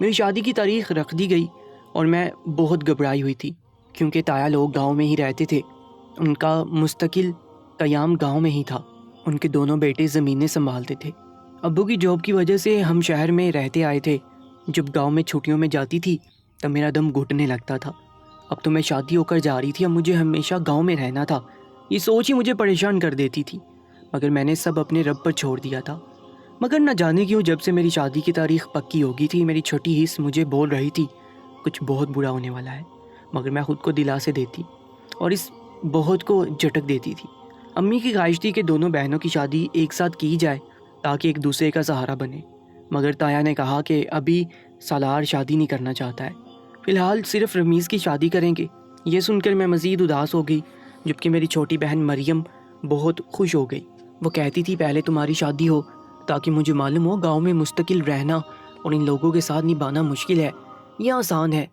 میری شادی کی تاریخ رکھ دی گئی اور میں بہت گھبرائی ہوئی تھی، کیونکہ تایا لوگ گاؤں میں ہی رہتے تھے، ان کا مستقل قیام گاؤں میں ہی تھا، ان کے دونوں بیٹے زمینیں سنبھالتے تھے۔ ابو کی جاب کی وجہ سے ہم شہر میں رہتے آئے تھے، جب گاؤں میں چھٹیوں میں جاتی تھی تب میرا دم گھٹنے لگتا تھا۔ اب تو میں شادی ہو کر جا رہی تھی، اب مجھے ہمیشہ گاؤں میں رہنا تھا، یہ سوچ ہی مجھے پریشان کر دیتی تھی، مگر میں نے سب اپنے رب پر چھوڑ دیا تھا۔ مگر نہ جانے کیوں جب سے میری شادی کی تاریخ پکی ہو گئی تھی، میری چھوٹی حص مجھے بول رہی تھی کچھ بہت برا ہونے والا ہے، مگر میں خود کو دلاسے دیتی اور اس بہت کو جھٹک دیتی تھی۔ امی کی خواہش تھی کہ دونوں بہنوں کی شادی ایک ساتھ کی جائے تاکہ ایک دوسرے کا سہارا بنے، مگر تایا نے کہا کہ ابھی سالار شادی نہیں کرنا چاہتا ہے، فی الحال صرف رمیز کی شادی کریں گے۔ یہ سن کر میں مزید اداس ہو گئی، جبکہ میری چھوٹی بہن مریم بہت خوش ہو گئی۔ وہ کہتی تھی پہلے تمہاری شادی ہو تاکہ مجھے معلوم ہو گاؤں میں مستقل رہنا اور ان لوگوں کے ساتھ نبھانا مشکل ہے یا آسان ہے۔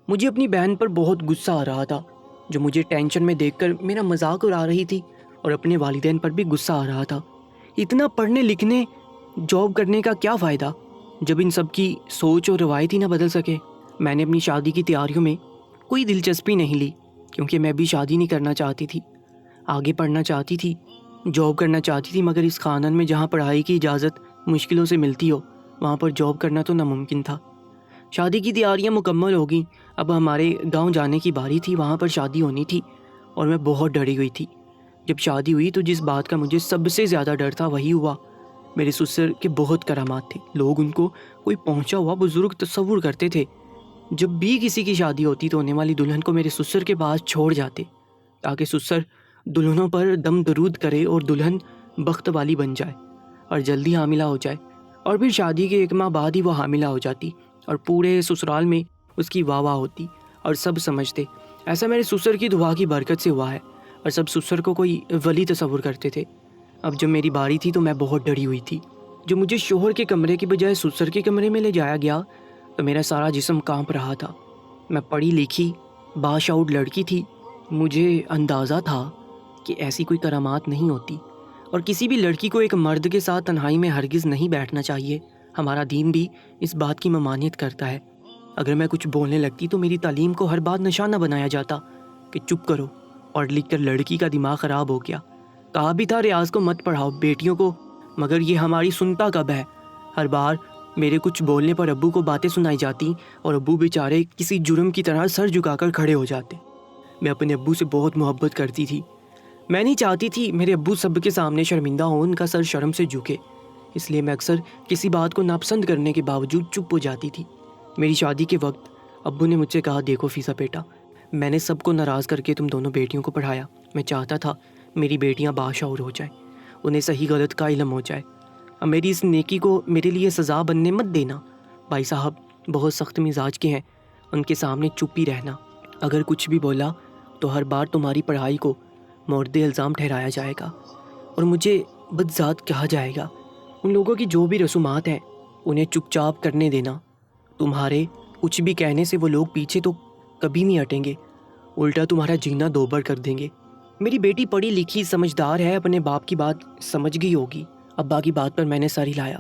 مجھے اپنی بہن پر بہت غصہ آ رہا تھا، جو مجھے ٹینشن میں دیکھ کر میرا مذاق اڑا رہی تھی، اور اپنے والدین پر بھی غصہ آ رہا تھا۔ اتنا پڑھنے لکھنے جاب کرنے کا کیا فائدہ جب ان سب کی سوچ اور روایت ہی نہ بدل سکے۔ میں نے اپنی شادی کی تیاریوں میں کوئی دلچسپی نہیں لی، کیونکہ میں بھی شادی نہیں کرنا چاہتی تھی، آگے پڑھنا چاہتی تھی، جاب کرنا چاہتی تھی، مگر اس خاندان میں جہاں پڑھائی کی اجازت مشکلوں سے ملتی ہو وہاں پر جاب کرنا تو ناممکن تھا۔ شادی کی تیاریاں مکمل ہو گئیں، اب ہمارے گاؤں جانے کی باری تھی، وہاں پر شادی ہونی تھی، اور میں بہت ڈری ہوئی تھی۔ جب شادی ہوئی تو جس بات کا مجھے سب سے زیادہ ڈر تھا وہی ہوا۔ میرے سسر کے بہت کرامات تھے، لوگ ان کو کوئی پہنچا ہوا بزرگ تصور کرتے تھے۔ جب بھی کسی کی شادی ہوتی تو ہونے والی دلہن کو میرے سسر کے پاس چھوڑ جاتے، تاکہ سسر دلہنوں پر دم درود کرے اور دلہن بخت والی بن جائے اور جلدی حاملہ ہو جائے، اور پھر شادی کے 1 ماہ بعد ہی وہ حاملہ ہو جاتی اور پورے سسرال میں اس کی واہ واہ ہوتی اور سب سمجھتے ایسا میرے سسر کی دعا کی برکت سے ہوا ہے، اور سب سسر کو کوئی ولی تصور کرتے تھے۔ اب جب میری باری تھی تو میں بہت ڈری ہوئی تھی۔ جو مجھے شوہر کے کمرے کی بجائے سسر کے کمرے میں لے جایا گیا تو میرا سارا جسم کانپ رہا تھا۔ میں پڑھی لکھی باشعور لڑکی تھی، مجھے اندازہ تھا کہ ایسی کوئی کرامات نہیں ہوتی، اور کسی بھی لڑکی کو ایک مرد کے ساتھ تنہائی میں ہرگز نہیں بیٹھنا چاہیے۔ ہمارا دین بھی اس بات کی ممانعت کرتا ہے۔ اگر میں کچھ بولنے لگتی تو میری تعلیم کو ہر بات نشانہ بنایا جاتا کہ چپ کرو، اور لکھ کر لڑکی کا دماغ خراب ہو گیا۔ کہا بھی تھا ریاض کو مت پڑھاؤ بیٹیوں کو، مگر یہ ہماری سنتا کب ہے؟ ہر بار میرے کچھ بولنے پر ابو کو باتیں سنائی جاتی اور ابو بیچارے کسی جرم کی طرح سر جھکا کر کھڑے ہو جاتے۔ میں اپنے ابو سے بہت محبت کرتی تھی، میں نہیں چاہتی تھی میرے ابو سب کے سامنے شرمندہ ہوں، ان کا سر شرم سے جھکے، اس لیے میں اکثر کسی بات کو ناپسند کرنے کے باوجود چپ ہو جاتی تھی۔ میری شادی کے وقت ابو نے مجھ سے کہا دیکھو فیضا بیٹا، میں نے سب کو ناراض کر کے تم دونوں بیٹیوں کو پڑھایا، میں چاہتا تھا میری بیٹیاں باشعور ہو جائیں، انہیں صحیح غلط کا علم ہو جائے، اب میری اس نیکی کو میرے لیے سزا بننے مت دینا۔ بھائی صاحب بہت سخت مزاج کے ہیں، ان کے سامنے چپ ہی رہنا، اگر کچھ بھی بولا تو ہر بار تمہاری پڑھائی کو مورد الزام ٹھہرایا جائے گا اور مجھے بدذات کہا جائے گا۔ ان لوگوں کی جو بھی رسومات ہیں انہیں چپ چاپ کرنے دینا، تمہارے کچھ بھی کہنے سے وہ لوگ پیچھے تو کبھی نہیں ہٹیں گے، الٹا تمہارا جینا دوبر کر دیں گے۔ میری بیٹی پڑھی لکھی سمجھدار ہے، اپنے باپ کی بات سمجھ گئی ہوگی۔ ابا کی بات پر میں نے سر ہلایا،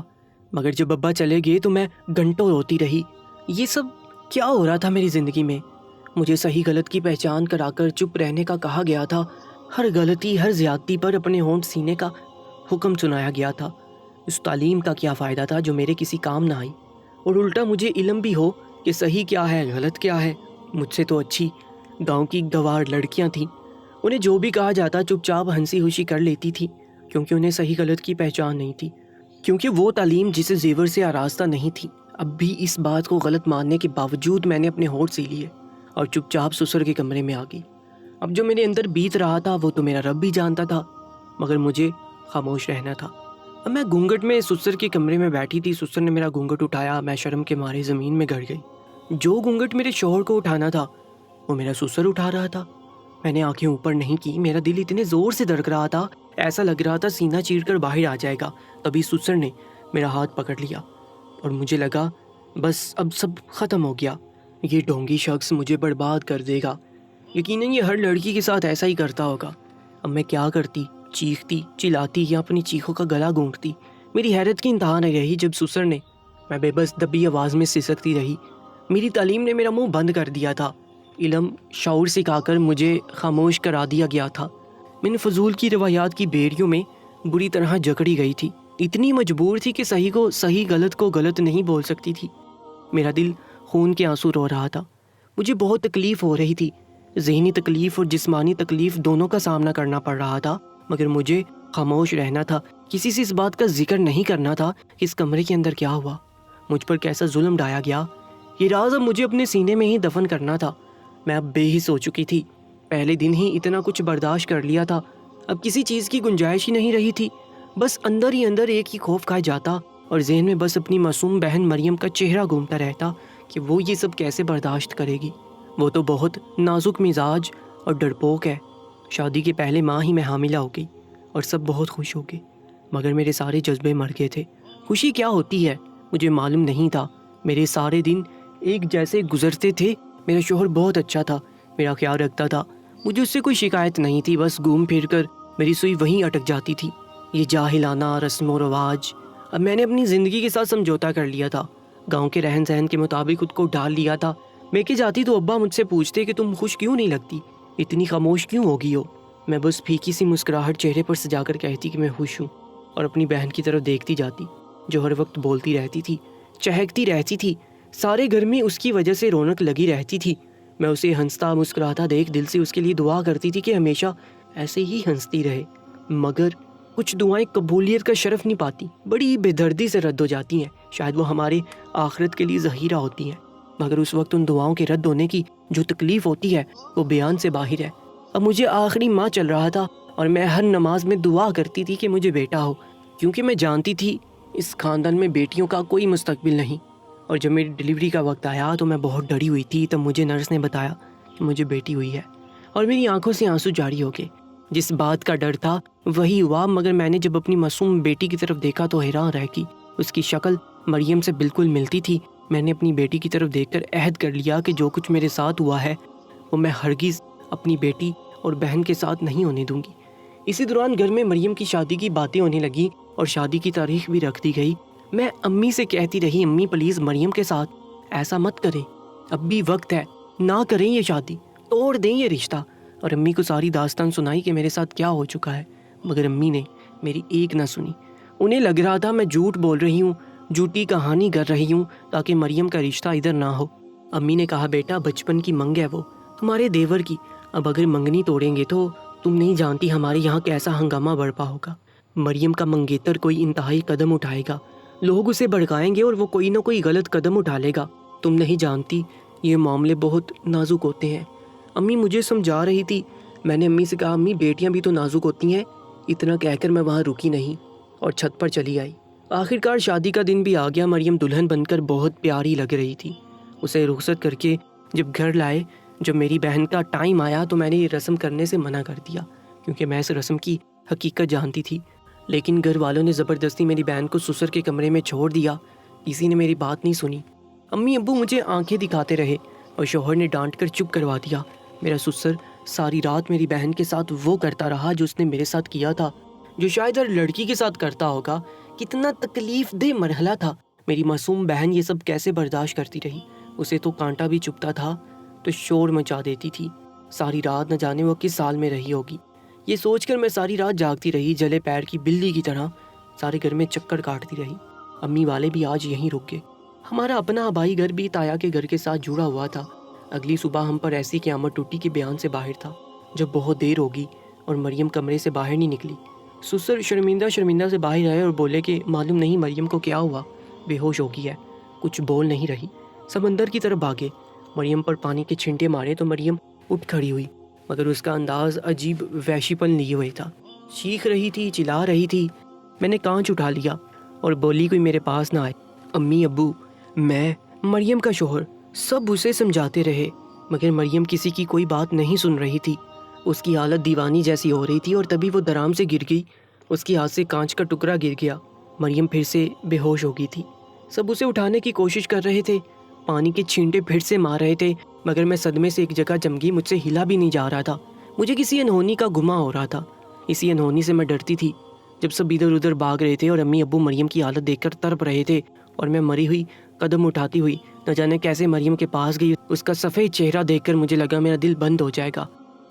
مگر جب ابا چلے گئے تو میں گھنٹوں روتی رہی۔ یہ سب کیا ہو رہا تھا میری زندگی میں؟ مجھے صحیح غلط کی پہچان کرا کر چپ رہنے کا کہا گیا تھا، ہر غلطی ہر زیادتی پر اپنے ہونٹ سینے کا حکم سنایا گیا تھا۔ اس تعلیم کا کیا فائدہ تھا جو میرے کسی کام نہ آئی، اور الٹا مجھے علم بھی ہو کہ صحیح کیا ہے غلط کیا ہے۔ مجھ سے تو اچھی گاؤں کی گوار لڑکیاں تھیں، انہیں جو بھی کہا جاتا چپ چاپ ہنسی خوشی کر لیتی تھی، کیونکہ انہیں صحیح غلط کی پہچان نہیں تھی، کیونکہ وہ تعلیم جسے زیور سے آراستہ نہیں تھی۔ اب بھی اس بات کو غلط ماننے کے باوجود میں نے اپنے ہونٹ سی لیے اور چپ چاپ سسر کے کمرے میں آ گئی۔ اب جو میرے اندر بیت رہا تھا وہ تو میرا رب بھی جانتا تھا، مگر مجھے خاموش رہنا تھا۔ اب میں گھونگھٹ میں سسر کے کمرے میں بیٹھی تھی، سسر نے میرا گھونگھٹ اٹھایا، میں شرم کے مارے زمین میں گڑ گئی۔ جو گھونگھٹ میرے شوہر کو اٹھانا تھا وہ میرا سسر اٹھا رہا تھا۔ میں نے آنکھیں اوپر نہیں کی، میرا دل اتنے زور سے دھڑک رہا تھا ایسا لگ رہا تھا سینہ چیر کر باہر آ جائے گا۔ تبھی سسر نے میرا ہاتھ پکڑ لیا اور مجھے لگا بس اب سب ختم ہو گیا، یہ ڈھونگی شخص مجھے برباد کر دے گا، یقیناً یہ ہر لڑکی کے ساتھ ایسا ہی کرتا ہوگا۔ اب میں کیا کرتی، چیختی چلاتی یا اپنی چیخوں کا گلا گونگتی؟ میری حیرت کی انتہا نہیں رہی جب سسر نے میں بے بس دبی آواز میں سسکتی رہی۔ میری تعلیم نے میرا منہ بند کر دیا تھا، علم شعور سکھا کر مجھے خاموش کرا دیا گیا تھا۔ میں نے فضول کی روایات کی بیڑیوں میں بری طرح جکڑی گئی تھی، اتنی مجبور تھی کہ صحیح کو صحیح، غلط کو غلط نہیں بول سکتی تھی۔ میرا دل خون کے آنسو رو رہا تھا، مجھے بہت تکلیف ہو رہی تھی، ذہنی تکلیف اور جسمانی تکلیف دونوں کا سامنا کرنا پڑ رہا تھا، مگر مجھے خاموش رہنا تھا، کسی سے اس بات کا ذکر نہیں کرنا تھا کہ اس کمرے کے اندر کیا ہوا، مجھ پر کیسا ظلم ڈھایا گیا۔ یہ راز اب مجھے اپنے سینے میں ہی دفن کرنا تھا۔ میں اب بے حس ہو چکی تھی، پہلے دن ہی اتنا کچھ برداشت کر لیا تھا، اب کسی چیز کی گنجائش ہی نہیں رہی تھی، بس اندر ہی اندر ایک ہی خوف کھائے جاتا اور ذہن میں بس اپنی معصوم بہن مریم کا چہرہ گھومتا رہتا کہ وہ یہ سب کیسے برداشت کرے گی۔ وہ تو بہت نازک مزاج اور ڈرپوک ہے۔ شادی کے پہلے ماہ ہی میں حاملہ ہو گئی اور سب بہت خوش ہو گئے، مگر میرے سارے جذبے مر گئے تھے۔ خوشی کیا ہوتی ہے مجھے معلوم نہیں تھا، میرے سارے دن ایک جیسے گزرتے تھے۔ میرا شوہر بہت اچھا تھا، میرا خیال رکھتا تھا، مجھے اس سے کوئی شکایت نہیں تھی، بس گھوم پھر کر میری سوئی وہیں اٹک جاتی تھی۔ یہ جاہلانہ رسم و رواج، اب میں نے اپنی زندگی کے ساتھ سمجھوتا کر لیا تھا، گاؤں کے رہن سہن کے مطابق خود کو ڈال لیا تھا۔ میں کہ جاتی تو ابا مجھ سے پوچھتے کہ تم خوش کیوں نہیں لگتی، اتنی خاموش کیوں ہو گئی ہو؟ میں بس پھیکی سی مسکراہٹ چہرے پر سجا کر کہتی کہ میں خوش ہوں، اور اپنی بہن کی طرف دیکھتی جاتی جو ہر وقت بولتی رہتی تھی، چہکتی رہتی تھی، سارے گھر میں اس کی وجہ سے رونق لگی رہتی تھی۔ میں اسے ہنستا مسکراتا دیکھ دل سے اس کے لیے دعا کرتی تھی کہ ہمیشہ ایسے ہی ہنستی رہے، مگر کچھ دعائیں قبولیت کا شرف نہیں پاتی، بڑی بے دردی سے رد ہو جاتی ہیں۔ شاید وہ ہمارے آخرت کے لیے ذخیرہ ہوتی ہیں، مگر اس وقت ان دعاؤں کے رد ہونے کی جو تکلیف ہوتی ہے وہ بیان سے باہر ہے۔ اب مجھے آخری ماہ چل رہا تھا اور میں ہر نماز میں دعا کرتی تھی کہ مجھے بیٹا ہو، کیونکہ میں جانتی تھی اس خاندان میں بیٹیوں کا کوئی مستقبل نہیں۔ اور جب میری ڈلیوری کا وقت آیا تو میں بہت ڈری ہوئی تھی، تب مجھے نرس نے بتایا کہ مجھے بیٹی ہوئی ہے، اور میری آنکھوں سے آنسو جاری ہو گئے۔ جس بات کا ڈر تھا وہی ہوا، مگر میں نے جب اپنی معصوم بیٹی کی طرف دیکھا تو حیران رہ گئی، اس کی شکل مریم سے بالکل ملتی تھی۔ میں نے اپنی بیٹی کی طرف دیکھ کر عہد کر لیا کہ جو کچھ میرے ساتھ ہوا ہے وہ میں ہرگز اپنی بیٹی اور بہن کے ساتھ نہیں ہونے دوں گی۔ اسی دوران گھر میں مریم کی شادی کی باتیں ہونے لگیں اور شادی کی تاریخ بھی رکھ دی گئی۔ میں امی سے کہتی رہی، امی پلیز مریم کے ساتھ ایسا مت کریں، اب بھی وقت ہے، نہ کریں یہ شادی، توڑ دیں یہ رشتہ۔ اور امی کو ساری داستان سنائی کہ میرے ساتھ کیا ہو چکا ہے، مگر امی نے میری ایک نہ سنی۔ انہیں لگ رہا تھا میں جھوٹ بول رہی ہوں، جھوٹی کہانی کر رہی ہوں تاکہ مریم کا رشتہ ادھر نہ ہو۔ امی نے کہا بیٹا بچپن کی منگ ہے وہ تمہارے دیور کی، اب اگر منگنی توڑیں گے تو تم نہیں جانتی ہمارے یہاں کیسا ہنگامہ برپا ہوگا۔ مریم کا منگیتر کوئی انتہائی قدم اٹھائے گا، لوگ اسے بھڑکائیں گے اور وہ کوئی نہ کوئی غلط قدم اٹھا لے گا۔ تم نہیں جانتی یہ معاملے بہت نازک ہوتے ہیں۔ امی مجھے سمجھا رہی تھی، میں نے امی سے کہا امی بیٹیاں بھی تو نازک ہوتی ہیں۔ اتنا کہہ کر میں وہاں رکی نہیں اور چھت پر چلی آئی۔ آخرکار شادی کا دن بھی آ گیا۔ مریم دلہن بن کر بہت پیاری لگ رہی تھی۔ اسے رخصت کر کے جب گھر لائے، جب میری بہن کا ٹائم آیا تو میں نے یہ رسم کرنے سے منع کر دیا، کیونکہ میں اس رسم کی حقیقت جانتی تھی، لیکن گھر والوں نے زبردستی میری بہن کو سسر کے کمرے میں چھوڑ دیا۔ کسی نے میری بات نہیں سنی۔ امی ابو مجھے آنکھیں دکھاتے رہے اور شوہر نے ڈانٹ کر چپ کروا دیا۔ میرا سسر ساری رات میری بہن کے ساتھ وہ کرتا رہا جو اس نے میرے ساتھ کیا تھا، جو شاید ہر لڑکی کے ساتھ کرتا ہوگا۔ کتنا تکلیف دہ مرحلہ تھا۔ میری معصوم بہن یہ سب کیسے برداشت کرتی رہی؟ اسے تو کانٹا بھی چبھتا تھا تو شور مچا دیتی تھی۔ ساری رات نہ جانے وہ کس حال میں رہی ہوگی۔ یہ سوچ کر میں ساری رات جاگتی رہی، جلے پیر کی بلی کی طرح سارے گھر میں چکر کاٹتی رہی۔ امی والے بھی آج یہیں رک گئے۔ ہمارا اپنا آبائی گھر بھی تایا کے گھر کے ساتھ جڑا ہوا تھا۔ اگلی صبح ہم پر ایسی قیامت ٹوٹی کہ بیان سے باہر تھا۔ جب بہت دیر ہوگی اور مریم کمرے سے باہر نہیں نکلی، سسر شرمندہ سے باہر آئے اور بولے کہ معلوم نہیں مریم کو کیا ہوا، بے ہوش ہو گئی ہے، کچھ بول نہیں رہی۔ سمندر کی طرف بھاگے، مریم پر پانی کے چھینٹے مارے تو مریم اٹھ کھڑی ہوئی، مگر اس کا انداز عجیب وحشی پن لیے ہوئے تھا۔ چیخ رہی تھی، چلا رہی تھی۔ میں نے کانچ اٹھا لیا اور بولی کوئی میرے پاس نہ آئے۔ امی ابو، میں، مریم کا شوہر، سب اسے سمجھاتے رہے، مگر مریم کسی کی کوئی بات نہیں سن رہی تھی۔ اس کی حالت دیوانی جیسی ہو رہی تھی اور تبھی وہ درام سے گر گئی۔ اس کے ہاتھ سے کانچ کا ٹکڑا گر گیا۔ مریم پھر سے بے ہوش ہو گئی تھی۔ سب اسے اٹھانے کی کوشش کر رہے تھے، پانی کے چھینٹے پھر سے مار رہے تھے، مگر میں صدمے سے ایک جگہ جم گئی، مجھ سے ہلا بھی نہیں جا رہا تھا۔ مجھے کسی انہونی کا گما ہو رہا تھا، اسی انہونی سے میں ڈرتی تھی۔ جب سب ادھر ادھر بھاگ رہے تھے اور امی ابو مریم کی حالت دیکھ کر تڑپ رہے تھے، اور میں مری ہوئی قدم اٹھاتی ہوئی نہ جانے کیسے مریم کے پاس گئی۔ اس کا سفید چہرہ دیکھ کر مجھے لگا میرا دل بند ہو جائے گا۔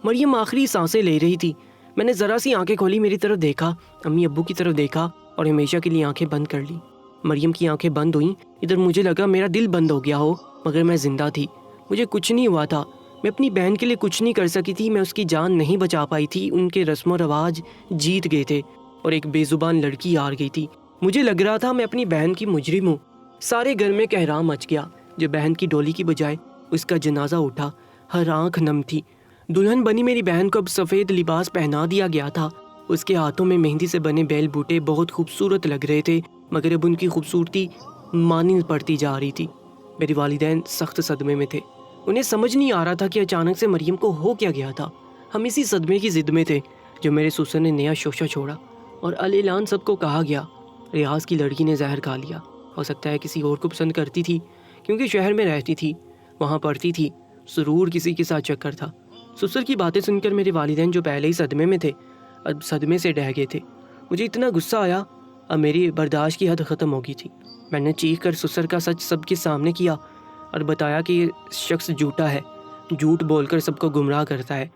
مریم آخری سانسیں لے رہی تھی۔ میں نے ذرا سی آنکھیں کھولی، میری طرف دیکھا، امی ابو کی طرف دیکھا اور ہمیشہ کے لیے آنکھیں بند کر لی۔ مریم کی آنکھیں بند ہوئیں۔ ادھر مجھے لگا میرا دل بند ہو گیا ہو، مگر میں زندہ تھی، مجھے کچھ نہیں ہوا تھا۔ میں اپنی بہن کے لیے کچھ نہیں کر سکی تھی، میں اس کی جان نہیں بچا پائی تھی۔ ان کے رسم و رواج جیت گئے تھے اور ایک بے زبان لڑکی ہار گئی تھی۔ مجھے لگ رہا تھا میں اپنی بہن کی مجرم ہوں۔ سارے گھر میں کہرام مچ گیا۔ جو بہن کی ڈولی کی بجائے اس کا جنازہ اٹھا، ہر آنکھ نم تھی۔ دلہن بنی میری بہن کو اب سفید لباس پہنا دیا گیا تھا۔ اس کے ہاتھوں میں مہندی سے بنے بیل بوٹے بہت خوبصورت لگ رہے تھے، مگر اب ان کی خوبصورتی مانی پڑتی جا رہی تھی۔ میرے والدین سخت صدمے میں تھے۔ انہیں سمجھ نہیں آ رہا تھا کہ اچانک سے مریم کو ہو کیا گیا تھا۔ ہم اسی صدمے کی ضد میں تھے جو میرے سسر نے نیا شوشہ چھوڑا اور اعلان سب کو کہا گیا، ریاض کی لڑکی نے زہر کھا لیا۔ ہو سکتا ہے کسی اور کو پسند کرتی تھی، کیونکہ شہر میں رہتی تھی، وہاں پڑھتی تھی، ضرور کسی کے ساتھ چکر تھا۔ سسر کی باتیں سن کر میرے والدین جو پہلے ہی صدمے میں تھے اب صدمے سے ڈہ گئے تھے۔ مجھے اتنا غصہ آیا، اب میری برداشت کی حد ختم ہو گئی تھی۔ میں نے چیخ کر سسر کا سچ سب کے سامنے کیا اور بتایا کہ یہ شخص جھوٹا ہے، جھوٹ بول کر سب کو گمراہ کرتا ہے،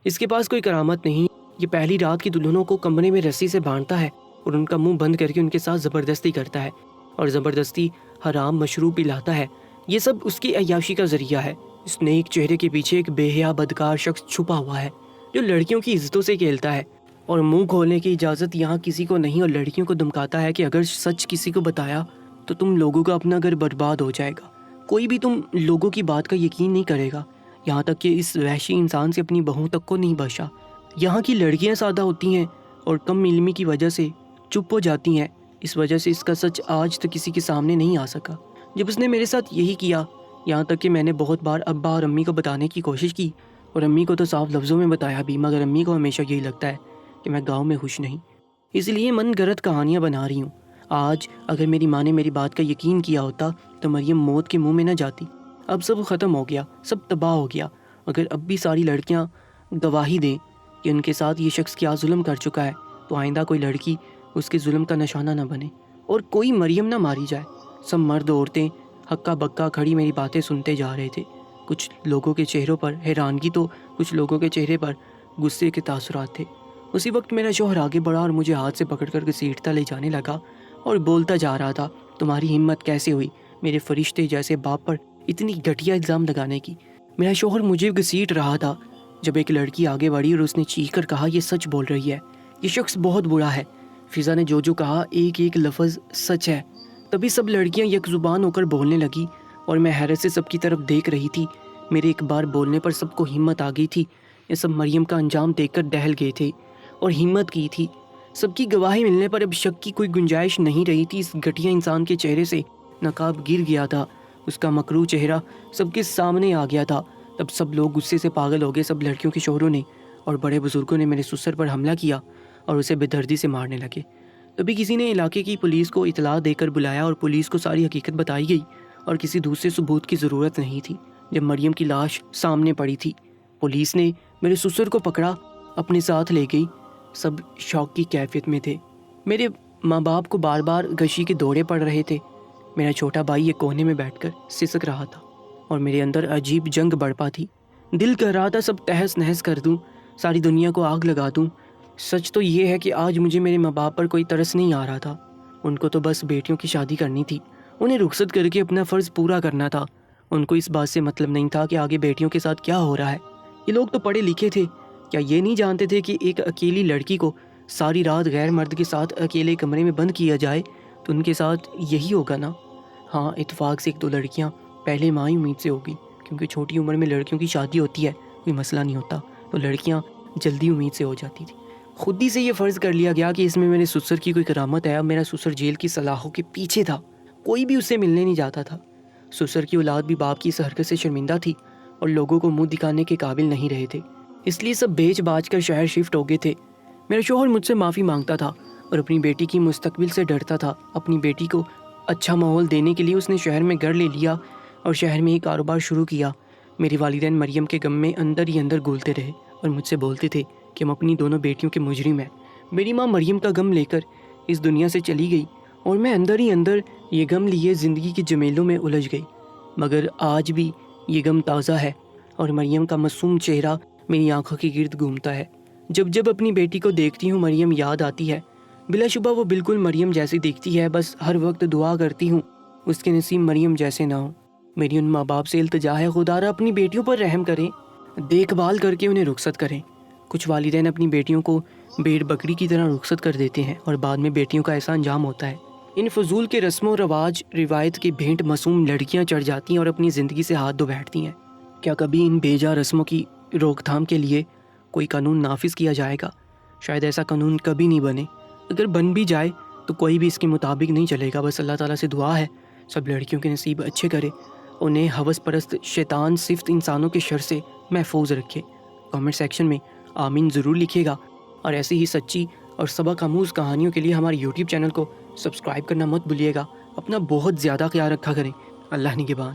اس کے پاس کوئی کرامت نہیں، یہ پہلی رات کی دلہنوں کو کمرے میں رسی سے باندھتا ہے اور ان کا منہ بند کر کے ان کے ساتھ زبردستی کرتا ہے اور زبردستی حرام مشروب پلاتا ہے۔ یہ سب اس کی عیاشی کا ذریعہ ہے۔ اس نیک چہرے کے پیچھے ایک بے حیا بدکار شخص چھپا ہوا ہے جو لڑکیوں کی عزتوں سے کھیلتا ہے اور منہ کھولنے کی اجازت یہاں کسی کو نہیں، اور لڑکیوں کو دھمکاتا ہے کہ اگر سچ کسی کو بتایا تو تم لوگوں کا اپنا گھر برباد ہو جائے گا، کوئی بھی تم لوگوں کی بات کا یقین نہیں کرے گا۔ یہاں تک کہ اس وحشی انسان سے اپنی بہو تک کو نہیں بخشا۔ یہاں کی لڑکیاں سادہ ہوتی ہیں اور کم علمی کی وجہ سے چپ ہو جاتی ہیں، اس وجہ سے اس کا سچ آج تک کسی کے سامنے نہیں آ سکا۔ جب اس نے میرے ساتھ یہی کیا، یہاں تک کہ میں نے بہت بار ابا اور امی کو بتانے کی کوشش کی اور امی کو تو صاف لفظوں میں بتایا بھی، مگر امی کو ہمیشہ یہی لگتا ہے کہ میں گاؤں میں خوش نہیں، اس لیے من گھڑت کہانیاں بنا رہی ہوں۔ آج اگر میری ماں نے میری بات کا یقین کیا ہوتا تو مریم موت کے منہ میں نہ جاتی۔ اب سب ختم ہو گیا، سب تباہ ہو گیا، اگر اب بھی ساری لڑکیاں گواہی دیں کہ ان کے ساتھ یہ شخص کیا ظلم کر چکا ہے تو آئندہ کوئی لڑکی اس کے ظلم کا نشانہ نہ بنے اور کوئی مریم نہ ماری جائے۔ سب مرد عورتیں ہکا بکا کھڑی میری باتیں سنتے جا رہے تھے۔ کچھ لوگوں کے چہروں پر حیرانگی تو کچھ لوگوں کے چہرے پر غصے کے تاثرات تھے۔ اسی وقت میرا شوہر آگے بڑھا اور مجھے ہاتھ سے پکڑ کر گھسیٹتا لے جانے لگا اور بولتا جا رہا تھا، تمہاری ہمت کیسے ہوئی میرے فرشتے جیسے باپ پر اتنی گھٹیا الزام لگانے کی۔ میرا شوہر مجھے گھسیٹ رہا تھا جب ایک لڑکی آگے بڑھی اور اس نے چیخ کر کہا، یہ سچ بول رہی ہے، یہ شخص بہت برا ہے۔ فضا نے جو کہا ایک ایک لفظ سچ ہے۔ تبھی سب لڑکیاں یک زبان ہو کر بولنے لگی اور میں حیرت سے سب کی طرف دیکھ رہی تھی۔ میرے ایک بار بولنے پر سب کو ہمت آ گئی تھی۔ یہ سب مریم کا انجام دیکھ کر دہل گئے تھے اور ہمت کی تھی۔ سب کی گواہی ملنے پر اب شک کی کوئی گنجائش نہیں رہی تھی۔ اس گھٹیا انسان کے چہرے سے نقاب گر گیا تھا، اس کا مکروہ چہرہ سب کے سامنے آ گیا تھا۔ تب سب لوگ غصے سے پاگل ہو گئے۔ سب لڑکیوں کے شوہروں نے اور بڑے بزرگوں نے میرے سسر پر حملہ کیا اور اسے بے دردی سے مارنے لگے۔ تبھی کسی نے علاقے کی پولیس کو اطلاع دے کر بلایا اور پولیس کو ساری حقیقت بتائی گئی اور کسی دوسرے ثبوت کی ضرورت نہیں تھی۔ جب مریم کی لاش سامنے پڑی تھی، پولیس نے میرے سسر کو پکڑا، اپنے ساتھ لے گئی۔ سب شوق کی کیفیت میں تھے۔ میرے ماں باپ کو بار بار غشی کے دورے پڑ رہے تھے۔ میرا چھوٹا بھائی ایک کونے میں بیٹھ کر سسک رہا تھا اور میرے اندر عجیب جنگ بڑھپا تھی۔ دل کر رہا تھا سب تہس نہس کر دوں، ساری دنیا کو آگ لگا دوں۔ سچ تو یہ ہے کہ آج مجھے میرے ماں باپ پر کوئی ترس نہیں آ رہا تھا۔ ان کو تو بس بیٹیوں کی شادی کرنی تھی، انہیں رخصت کر کے اپنا فرض پورا کرنا تھا۔ ان کو اس بات سے مطلب نہیں تھا کہ آگے بیٹیوں کے ساتھ کیا ہو رہا ہے۔ یہ لوگ تو پڑھے لکھے تھے، کیا یہ نہیں جانتے تھے کہ ایک اکیلی لڑکی کو ساری رات غیر مرد کے ساتھ اکیلے کمرے میں بند کیا جائے تو ان کے ساتھ یہی ہوگا نا؟ ہاں، اتفاق سے ایک دو لڑکیاں پہلے ماں ہی امید سے ہوگی، کیونکہ چھوٹی عمر میں لڑکیوں کی شادی ہوتی ہے، کوئی مسئلہ نہیں ہوتا، تو لڑکیاں جلدی امید سے ہو جاتی تھی۔ خود ہی سے یہ فرض کر لیا گیا کہ اس میں میرے سسر کی کوئی کرامت ہے۔ اب میرا سسر جیل کی سلاخوں کے پیچھے تھا، کوئی بھی اس سے ملنے نہیں جاتا تھا۔ سسر کی اولاد بھی باپ کی اس حرکت سے شرمندہ تھی اور لوگوں کو منہ دکھانے کے قابل نہیں رہے تھے، اس لیے سب بیچ باچ کر شہر شفٹ ہو گئے تھے۔ میرا شوہر مجھ سے معافی مانگتا تھا اور اپنی بیٹی کی مستقبل سے ڈرتا تھا۔ اپنی بیٹی کو اچھا ماحول دینے کے لیے اس نے شہر میں گھر لے لیا اور شہر میں ہی کاروبار شروع کیا۔ میرے والدین مریم کے غم میں اندر ہی اندر گھلتے رہے اور مجھ سے بولتے تھے کہ ہم اپنی دونوں بیٹیوں کے مجرم ہیں۔ میری ماں مریم کا غم لے کر اس دنیا سے چلی گئی اور میں اندر ہی اندر یہ غم لیے زندگی کے جمیلوں میں الجھ گئی، مگر آج بھی یہ غم تازہ ہے اور مریم کا معصوم چہرہ میری آنکھوں کے گرد گھومتا ہے۔ جب جب اپنی بیٹی کو دیکھتی ہوں مریم یاد آتی ہے۔ بلا شبہ وہ بالکل مریم جیسی دیکھتی ہے، بس ہر وقت دعا کرتی ہوں اس کے نصیب مریم جیسے نہ ہوں۔ میری ان ماں باپ سے التجا ہے، خدا را اپنی بیٹیوں پر رحم کریں، دیکھ بھال کر کے انہیں رخصت کریں۔ کچھ والدین اپنی بیٹیوں کو بھیڑ بکری کی طرح رخصت کر دیتے ہیں اور بعد میں بیٹیوں کا ایسا انجام ہوتا ہے۔ ان فضول کے رسم و رواج روایت کی بھینٹ معصوم لڑکیاں چڑھ جاتی ہیں اور اپنی زندگی سے ہاتھ دھو بیٹھتی ہیں۔ کیا کبھی ان بے جا رسموں کی روک تھام کے لیے کوئی قانون نافذ کیا جائے گا؟ شاید ایسا قانون کبھی نہیں بنے، اگر بن بھی جائے تو کوئی بھی اس کے مطابق نہیں چلے گا۔ بس اللہ تعالیٰ سے دعا ہے سب لڑکیوں کے نصیب اچھے کرے، انہیں ہوس پرست شیطان صفت انسانوں کے شر سے محفوظ رکھے۔ کامنٹ سیکشن میں آمین ضرور لکھیے گا، اور ایسی ہی سچی اور سبق آموز کہانیوں کے لیے ہمارے یوٹیوب چینل کو سبسکرائب کرنا مت بھولیے گا۔ اپنا بہت زیادہ خیال رکھا کریں۔ اللہ نگہبان۔